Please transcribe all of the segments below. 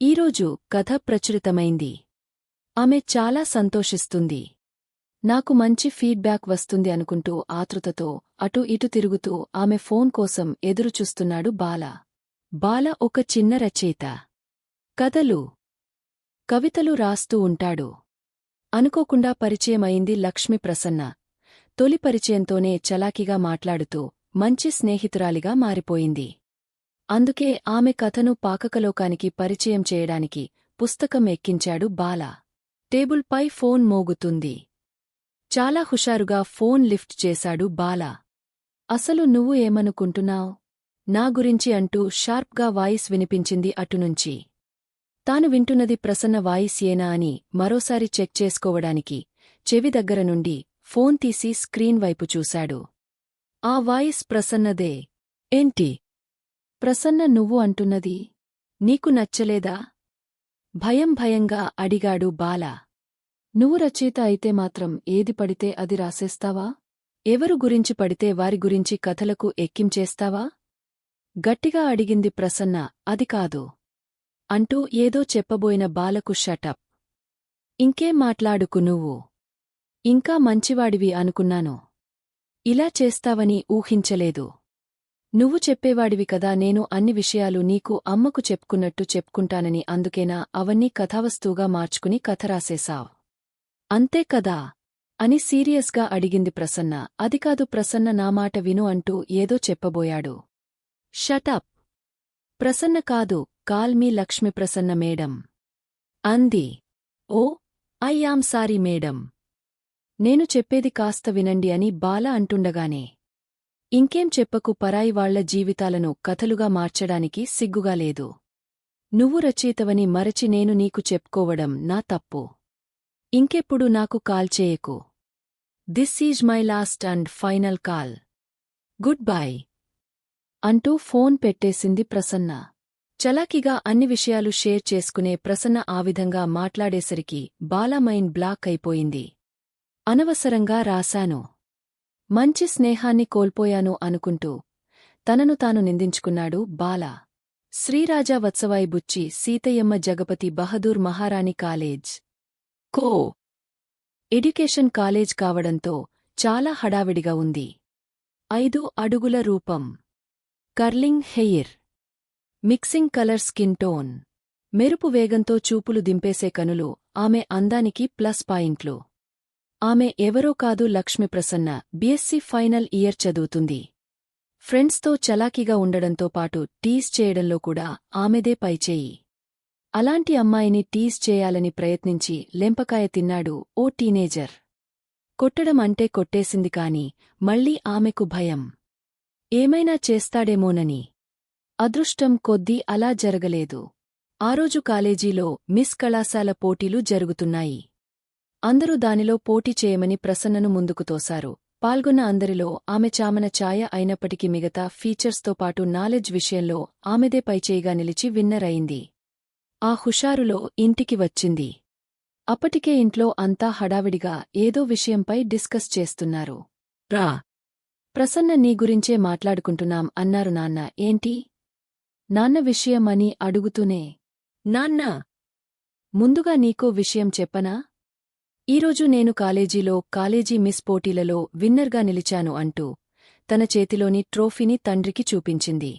ఈరోజు కథ ప్రచురితమైంది. ఆమె చాలా సంతోషిస్తుంది. నాకు మంచి ఫీడ్బ్యాక్ వస్తుంది అనుకుంటూ ఆతృతతో అటు ఇటు తిరుగుతూ ఆమె ఫోన్ కోసం ఎదురుచూస్తున్నాడు బాల. బాల ఒక చిన్న రచయిత. కథలు, కవితలు రాస్తూ ఉంటాడు. అనుకోకుండా పరిచయమైంది లక్ష్మి ప్రసన్న. తొలి పరిచయంతోనే చలాకీగా మాట్లాడుతూ మంచి స్నేహితురాలిగా మారిపోయింది. అందుకే ఆమె కథను పాకకలోకానికి పరిచయం చేయడానికి పుస్తకం ఎక్కించాడు బాల. టేబుల్పై ఫోన్ మోగుతుంది. చాలా హుషారుగా ఫోన్ లిఫ్ట్ చేశాడు బాల. అసలు నువ్వు ఏమనుకుంటున్నావ్ నా గురించి అంటూ షార్ప్గా వాయిస్ వినిపించింది అటునుంచి. తాను వింటున్నది ప్రసన్న వాయిస్ ఏనా అని మరోసారి చెక్ చేసుకోవడానికి చెవి దగ్గర నుండి ఫోన్ తీసి స్క్రీన్ వైపు చూశాడు. ఆ వాయిస్ ప్రసన్నదే. ఏంటి ప్రసన్న, నువ్వు అంటున్నది నీకు నచ్చలేదా? భయంగా అడిగాడు బాల. నువ్వు రచయిత అయితే మాత్రం ఏది పడితే అది రాసేస్తావా? ఎవరు గురించి పడితే వారి గురించి కథలకు ఎక్కించేస్తావా? గట్టిగా అడిగింది ప్రసన్న. అది కాదు అంటూ ఏదో చెప్పబోయిన బాలకు షటప్. ఇంకేం మాట్లాడుకు నువ్వు. ఇంకా మంచివాడివి అనుకున్నాను. ఇలా చేస్తావని ఊహించలేదు. నువ్వు చెప్పేవాడివి కదా నేను అన్ని విషయాలు నీకు అమ్మకు చెప్పుకున్నట్టు చెప్పుకుంటానని, అందుకేనా అవన్నీ కథావస్తువుగా మార్చుకుని కథ రాసేశావ్. అంతే కదా అని సీరియస్గా అడిగింది ప్రసన్న. అదికాదు ప్రసన్న, నా మాట విను అంటూ ఏదో చెప్పబోయాడు. షటప్. ప్రసన్న కాదు, call me Lakshmi Prasanna madam అంది. ఓ, ఐ యామ్ సారీ మేడం. నేను చెప్పేది కాస్త వినండి అని బాల అంటుండగానే, ఇంకేం చెప్పకు, పరాయి వాళ్ల జీవితాలను కథలుగా మార్చడానికి సిగ్గుగా లేదు. నువ్వు రచయితవని మరచి నేను నీకు చెప్పుకోవడం నా తప్పు. ఇంకెప్పుడు నాకు కాల్ చేయకు. This is my last and final call. Good bye అంటూ ఫోన్ పెట్టేసింది ప్రసన్న. చలాకీగా అన్ని విషయాలు షేర్ చేసుకునే ప్రసన్న ఆ విధంగా మాట్లాడేసరికి బాల మైండ్ బ్లాక్ అయిపోయింది. అనవసరంగా రాశాను. మంచి స్నేహాన్ని కోల్పోయాను అనుకుంటూ తనను తాను నిందించుకున్నాడు బాల. శ్రీరాజా వత్సవాయి బుచ్చి సీతయ్యమ్మ జగపతి బహదూర్ మహారాణి కాలేజ్ కో ఎడ్యుకేషన్ కాలేజ్ కావడంతో చాలా హడావిడిగా ఉంది. 5 అడుగుల రూపం, curling hair, mixing colour skin tone, మెరుపు వేగంతో చూపులు దింపేసే కనులు ఆమె అందానికి ప్లస్ పాయింట్లు. ఆమె ఎవరో కాదు, Lakshmi Prasanna. BSc final year చదువుతుంది. ఫ్రెండ్స్తో చలాకీగా ఉండడంతో పాటు టీజ్ చేయడంలో కూడా ఆమెదే పైచేయి. అలాంటి అమ్మాయిని టీజ్ చేయాలని ప్రయత్నించి లెంపకాయ తిన్నాడు ఓ టీనేజర్. కొట్టడం అంటే కొట్టేసింది కాని మళ్ళీ ఆమెకు భయం, ఏమైనా చేస్తాడేమోనని. అదృష్టం కొద్దీ అలా జరగలేదు. ఆ రోజు కాలేజీలో మిస్ కళాశాల పోటీలు జరుగుతున్నాయి. అందరూ దానిలో పోటీ చేయమని ప్రసన్నను ముందుకు తోశారు. పాల్గొన్న అందరిలో ఆమె చామన ఛాయ అయినప్పటికీ మిగతా ఫీచర్స్తో పాటు నాలెడ్జ్ విషయంలో ఆమెదే పైచేయిగా నిలిచి విన్నర్ అయింది. ఆ హుషారులో ఇంటికి వచ్చింది. అప్పటికే ఇంట్లో అంతా హడావిడిగా ఏదో విషయంపై డిస్కస్ చేస్తున్నారు. రా ప్రసన్న, నీ గురించే మాట్లాడుకుంటున్నాం అన్నారు నాన్న. ఏంటి నాన్న విషయం అని అడుగుతూనే, నాన్న ముందుగా నీకో విషయం చెప్పనా? ఈరోజు నేను కాలేజీలో కాలేజీ మిస్ పోటీలలో విన్నర్గా నిలిచాను అంటూ తన చేతిలోని ట్రోఫీని తండ్రికి చూపించింది.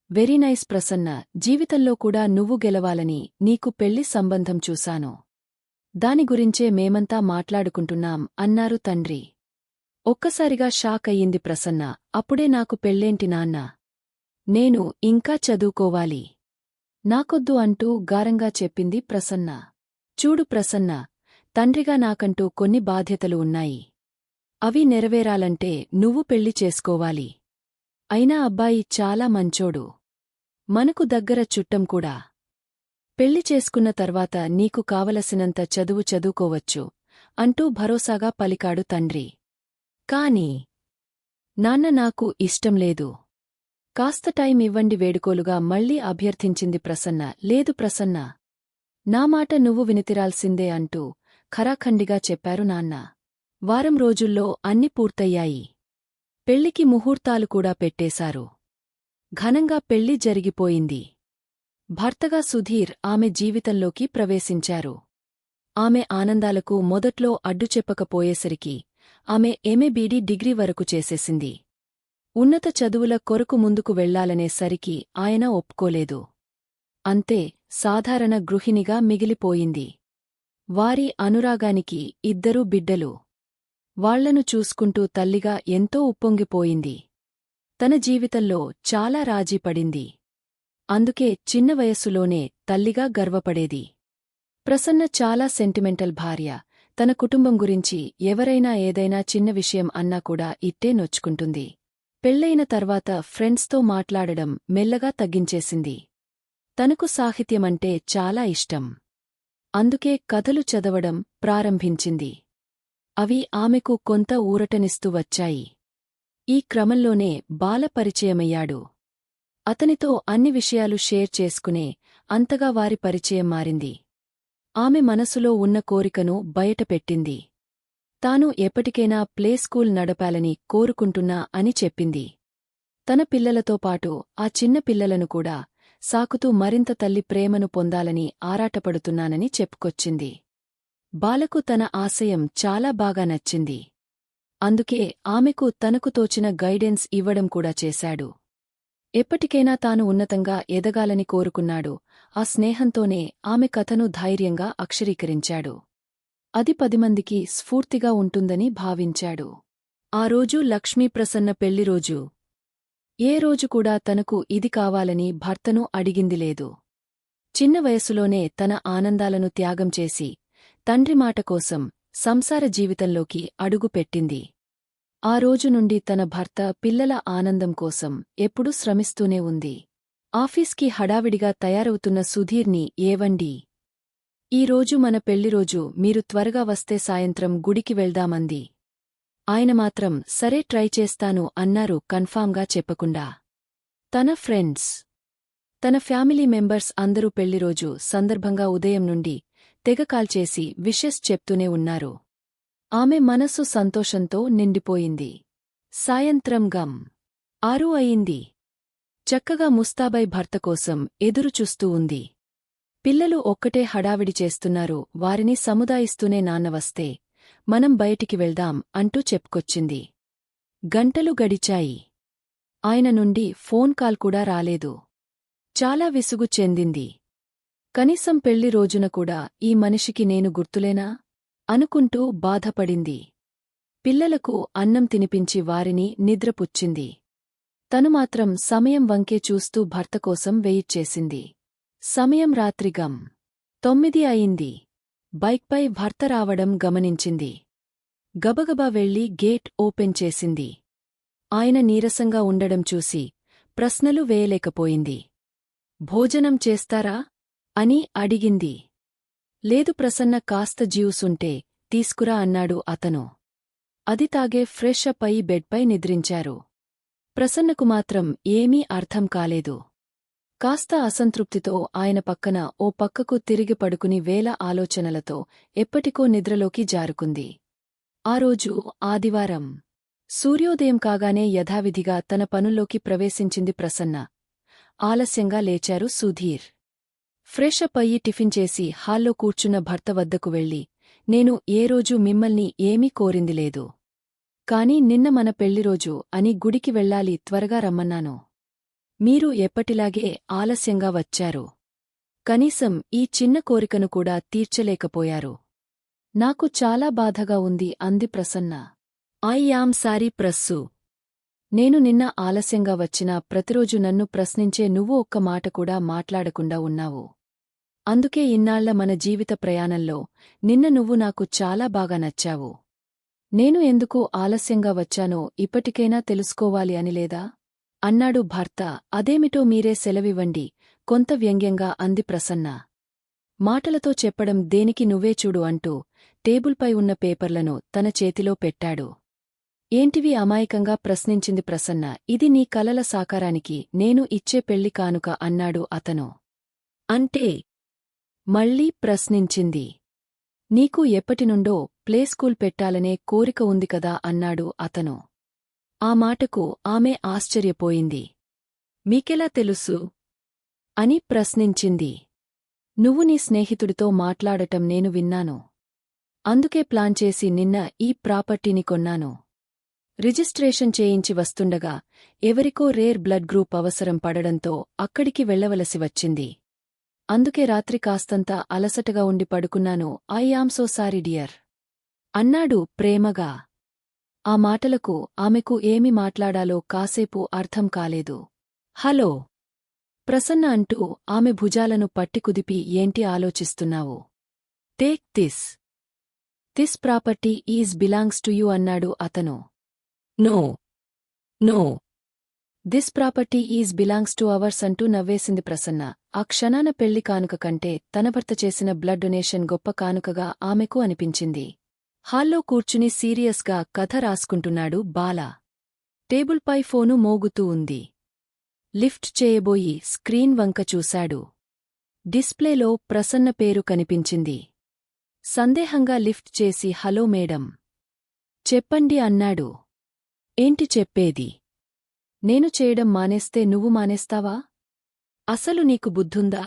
వెరీ నైస్ ప్రసన్న, జీవితంలో కూడా నువ్వు గెలవాలని నీకు పెళ్లి సంబంధం చూశాను. దాని గురించే మేమంతా మాట్లాడుకుంటున్నాం అన్నారు తండ్రి. ఒక్కసారిగా షాక్ అయ్యింది ప్రసన్న. అప్పుడే నాకు పెళ్ళేంటి నాన్నా? నేను ఇంకా చదువుకోవాలి. నాకొద్దు అంటూ గారంగా చెప్పింది ప్రసన్న. చూడు ప్రసన్న, తండ్రిగా నాకంటూ కొన్ని బాధ్యతలు ఉన్నాయి. అవి నెరవేరాలంటే నువ్వు పెళ్లి చేసుకోవాలి. అయినా అబ్బాయి చాలా మంచోడు, మనకు దగ్గర చుట్టం కూడా. పెళ్లి చేసుకున్న తర్వాత నీకు కావలసినంత చదువు చదువుకోవచ్చు అంటూ భరోసాగా పలికాడు తండ్రి. కాని నాన్న, నాకు ఇష్టం లేదు. కాస్త టైం ఇవ్వండి వేడుకోలుగా మళ్లీ అభ్యర్థించింది ప్రసన్న. లేదు ప్రసన్న, నా మాట నువ్వు వినితిరాల్సిందే అంటూ ఖరాఖండిగా చెప్పారు నాన్న. వారం రోజుల్లో అన్ని పూర్తయ్యాయి. పెళ్లికి ముహూర్తాలు కూడా పెట్టేశారు. ఘనంగా పెళ్లి జరిగిపోయింది. భర్తగా సుధీర్ ఆమె జీవితంలోకి ప్రవేశించారు. ఆమె ఆనందాలకు మొదట్లో అడ్డుచెప్పకపోయేసరికి ఆమె ఎంఏ డిగ్రీ వరకు చేసేసింది. ఉన్నత చదువుల కొరకు ముందుకు వెళ్లాలనేసరికి ఆయన ఒప్పుకోలేదు. అంతే, సాధారణ గృహిణిగా మిగిలిపోయింది. వారి అనురాగానికి 2 బిడ్డలు. వాళ్లను చూసుకుంటూ తల్లిగా ఎంతో ఉప్పొంగిపోయింది. తన జీవితంలో చాలా రాజీపడింది. అందుకే చిన్న వయస్సులోనే తల్లిగా గర్వపడేది. ప్రసన్న చాలా సెంటిమెంటల్ భార్య. తన కుటుంబం గురించి ఎవరైనా ఏదైనా చిన్న విషయం అన్నా కూడా ఇట్టే నొచ్చుకుంటుంది. పెళ్లయిన తర్వాత ఫ్రెండ్స్తో మాట్లాడడం మెల్లగా తగ్గించేసింది. తనకు సాహిత్యమంటే చాలా ఇష్టం. అందుకే కథలు చదవడం ప్రారంభించింది. అవి ఆమెకు కొంత ఊరటనిస్తూ వచ్చాయి. ఈ క్రమంలోనే బాల పరిచయమయ్యాడు. అతనితో అన్ని విషయాలు షేర్ చేసుకునే అంతగా వారి పరిచయం మారింది. ఆమె మనసులో ఉన్న కోరికను బయటపెట్టింది. తాను ఎప్పటికైనా ప్లే స్కూల్ నడపాలని కోరుకుంటున్నా అని చెప్పింది. తన పిల్లలతో పాటు ఆ చిన్న పిల్లలను కూడా సాకుతూ మరింత తల్లి ప్రేమను పొందాలని ఆరాటపడుతున్నానని చెప్పుకొచ్చింది. బాలకు తన ఆశయం చాలా బాగా నచ్చింది. అందుకే ఆమెకు తనకు తోచిన గైడెన్స్ ఇవ్వడం కూడా చేశాడు. ఎప్పటికైనా తాను ఉన్నతంగా ఎదగాలని కోరుకున్నాడు. ఆ స్నేహంతోనే ఆమె కథను ధైర్యంగా అక్షరీకరించాడు. అది 10 మందికి స్ఫూర్తిగా ఉంటుందని భావించాడు. ఆ రోజు లక్ష్మీప్రసన్న పెళ్లిరోజు. ఏ రోజు కూడా తనకు ఇది కావాలని భర్తను అడిగిందిలేదు. చిన్న వయసులోనే తన ఆనందాలను త్యాగం చేసి తండ్రి మాట కోసం సంసార జీవితంలోకి అడుగుపెట్టింది. ఆ రోజు నుండి తన భర్త, పిల్లల ఆనందం కోసం ఎప్పుడూ శ్రమిస్తూనే ఉంది. ఆఫీస్కి హడావిడిగా తయారవుతున్న సుధీర్ని, ఏవండీ, ఈరోజు మన పెళ్లిరోజు, మీరు త్వరగా వస్తే సాయంత్రం గుడికి వెళ్దామంది. ఆయన మాత్రం సరే ట్రై చేస్తాను అన్నారు కన్ఫామ్గా చెప్పకుండా. తన ఫ్రెండ్స్, తన ఫ్యామిలీ మెంబర్స్ అందరూ పెళ్లిరోజు సందర్భంగా ఉదయం నుండి తెగ కాల్ చేసి విషెస్ చెప్తూనే ఉన్నారు. ఆమె మనస్సు సంతోషంతో నిండిపోయింది. సాయంత్రం గం 6 అయింది. చక్కగా ముస్తాబై భర్త కోసం ఎదురుచూస్తూ ఉంది. పిల్లలు ఒక్కటే హడావిడి చేస్తున్నారు. వారిని సముదాయిస్తూనే నాన్న వస్తే మనం బయటికి వెళ్దాం అంటూ చెప్పుకొచ్చింది. గంటలు గడిచాయి. ఆయన నుండి ఫోన్ కాల్ కూడా రాలేదు. చాలా విసుగు చెందింది. కనీసం పెళ్లి రోజున కూడా ఈ మనిషికి నేను గుర్తులేనా అనుకుంటూ బాధపడింది. పిల్లలకు అన్నం తినిపించి వారిని నిద్రపుచ్చింది. తను మాత్రం సమయం వంకే చూస్తూ భర్త కోసం వెయిట్ చేసింది. సమయం రాత్రి గం 9 అయింది. బైక్పై భర్త రావడం గమనించింది. గబగబా వెళ్లి గేట్ ఓపెన్ చేసింది. ఆయన నీరసంగా ఉండడం చూసి ప్రశ్నలు వేయలేకపోయింది. భోజనం చేస్తారా అని అడిగింది. లేదు ప్రసన్న, కాస్త జ్యూస్ ఉంటే తీసుకురా అన్నాడు అతను. అది తాగే ఫ్రెష్ అప్ అయి బెడ్పై నిద్రించారు. ప్రసన్నకు మాత్రం ఏమీ అర్థం కాలేదు. కాస్త అసంతృప్తితో ఆయన పక్కన ఓ పక్కకు తిరిగి పడుకుని వేల ఆలోచనలతో ఎప్పటికో నిద్రలోకి జారుకుంది. ఆ రోజు ఆదివారం. సూర్యోదయం కాగానే యథావిధిగా తన పనుల్లోకి ప్రవేశించింది ప్రసన్న. ఆలస్యంగా లేచారు సుధీర్. ఫ్రెష్ అప్ అయ్యి టిఫిన్ చేసి హాల్లో కూర్చున్న భర్త వద్దకు వెళ్లి, నేను ఏ రోజు మిమ్మల్ని ఏమీ కోరిందిలేదు. కాని నిన్న మన పెళ్లిరోజు అని గుడికి వెళ్ళాలి, త్వరగా రమ్మన్నాను. మీరు ఎప్పటిలాగే ఆలస్యంగా వచ్చారు. కనీసం ఈ చిన్న కోరికను కూడా తీర్చలేకపోయారు. నాకు చాలా బాధగా ఉంది అంది Prasanna. I am sorry Prassu. నేను నిన్న ఆలస్యంగా వచ్చినా ప్రతిరోజు నన్ను ప్రశ్నించే నువ్వు ఒక్క మాట కూడా మాట్లాడకుండా ఉన్నావు. అందుకే ఇన్నాళ్ల మన జీవిత ప్రయాణంలో నిన్న నువ్వు నాకు చాలా బాగా నచ్చావు. నేను ఎందుకు ఆలస్యంగా వచ్చానో ఇప్పటికైనా తెలుసుకోవాలి అని లేదా అన్నాడు భర్త. అదేమిటో మీరే సెలవివ్వండి కొంత వ్యంగ్యంగా అంది ప్రసన్న. మాటలతో చెప్పడం దేనికి, నువ్వే చూడు అంటూ టేబుల్పై ఉన్న పేపర్లను తన చేతిలో పెట్టాడు. ఏంటివి అమాయకంగా ప్రశ్నించింది ప్రసన్న. ఇది నీ కలల సాకారానికి నేను ఇచ్చే పెళ్లి కానుక అన్నాడు అతను. అంటే మళ్ళీ ప్రశ్నించింది. నీకు ఎప్పటినుండో ప్లే స్కూల్ పెట్టాలనే కోరిక ఉంది కదా అన్నాడు అతను. ఆ మాటకు ఆమె ఆశ్చర్యపోయింది. మీకెలా తెలుసు అని ప్రశ్నించింది. నువ్వు నీ స్నేహితుడితో మాట్లాడటం నేను విన్నాను. అందుకే ప్లాన్ చేసి నిన్న ఈ ప్రాపర్టీని కొన్నాను. రిజిస్ట్రేషన్ చేయించి వస్తుండగా ఎవరికో రేర్ బ్లడ్ గ్రూప్ అవసరం పడడంతో అక్కడికి వెళ్లవలసి వచ్చింది. అందుకే రాత్రి కాస్తంత అలసటగా ఉండి పడుకున్నాను. I am so sorry dear అన్నాడు ప్రేమగా. ఆ మాటలకు ఆమెకు ఏమి మాట్లాడాలో కాసేపు అర్థం కాలేదు. హలో ప్రసన్న అంటూ ఆమె భుజాలను పట్టి కుదిపి ఏంటి ఆలోచిస్తున్నావు? Take this property is belongs to you అన్నాడు అతను. No this property is belongs to ours అంటూ నవ్వేసింది ప్రసన్న. ఆ క్షణాన పెళ్లి కానుక కంటే తన భర్త చేసిన బ్లడ్ డొనేషన్ గొప్ప కానుకగా ఆమెకు అనిపించింది. హాల్లో కూర్చుని సీరియస్గా కథ రాసుకుంటున్నాడు బాల. టేబుల్పై ఫోను మోగుతూ ఉంది. లిఫ్ట్ చేయబోయి స్క్రీన్ వంక చూశాడు. డిస్ప్లేలో ప్రసన్న పేరు కనిపించింది. సందేహంగా లిఫ్ట్ చేసి హలో మేడం చెప్పండి అన్నాడు. ఏంటి చెప్పేది? నేను చేయడం మానేస్తే నువ్వు మానేస్తావా? అసలు నీకు బుద్ధుందా?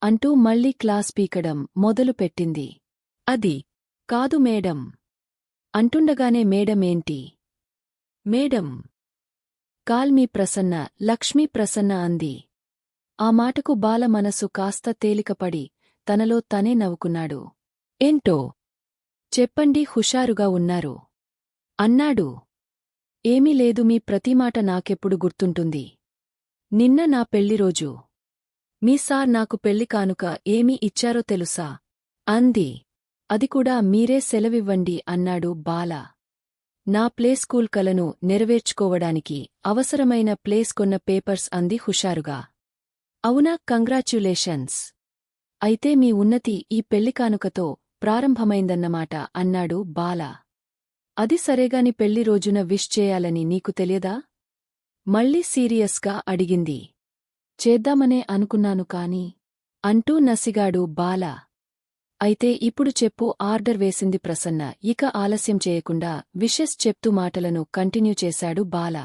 అంటూ మళ్లీ క్లాస్ పీకడం మొదలుపెట్టింది. అది కాదు మేడం అంటుండగానే మేడమేంటి? Madam call me Prasanna, Lakshmi Prasanna అంది. ఆ మాటకు బాల మనసు కాస్త తేలికపడి తనలో తనే నవ్వుకున్నాడు. ఏంటో చెప్పండి హుషారుగా ఉన్నారు అన్నాడు. ఏమీ లేదు, మీ ప్రతిమాట నాకెప్పుడు గుర్తుంటుంది. నిన్న నా పెళ్లిరోజు మీ సార్ నాకు పెళ్లి కానుక ఏమి ఇచ్చారో తెలుసా అంది. అది కూడా మీరే సెలవివ్వండి అన్నాడు బాల. నా ప్లే స్కూల్ కలను నెరవేర్చుకోవడానికి అవసరమైన ప్లేస్ కొన్న పేపర్స్ అంది హుషారుగా. అవునా, కంగ్రాచ్యులేషన్స్. అయితే మీ ఉన్నతి ఈ పెళ్లి కానుకతో ప్రారంభమైందన్నమాట అన్నాడు బాల. అది సరేగాని పెళ్లి రోజున విష్ చేయాలని నీకు తెలియదా? మళ్ళీ సీరియస్గా అడిగింది. చేద్దామనే అనుకున్నాను కాని అంటూ నసిగాడు బాల. అయితే ఇప్పుడు చెప్పు ఆర్డర్ వేసింది ప్రసన్న. ఇక ఆలస్యం చేయకుండా విషెస్ చెప్తూ మాటలను కంటిన్యూ చేశాడు బాల.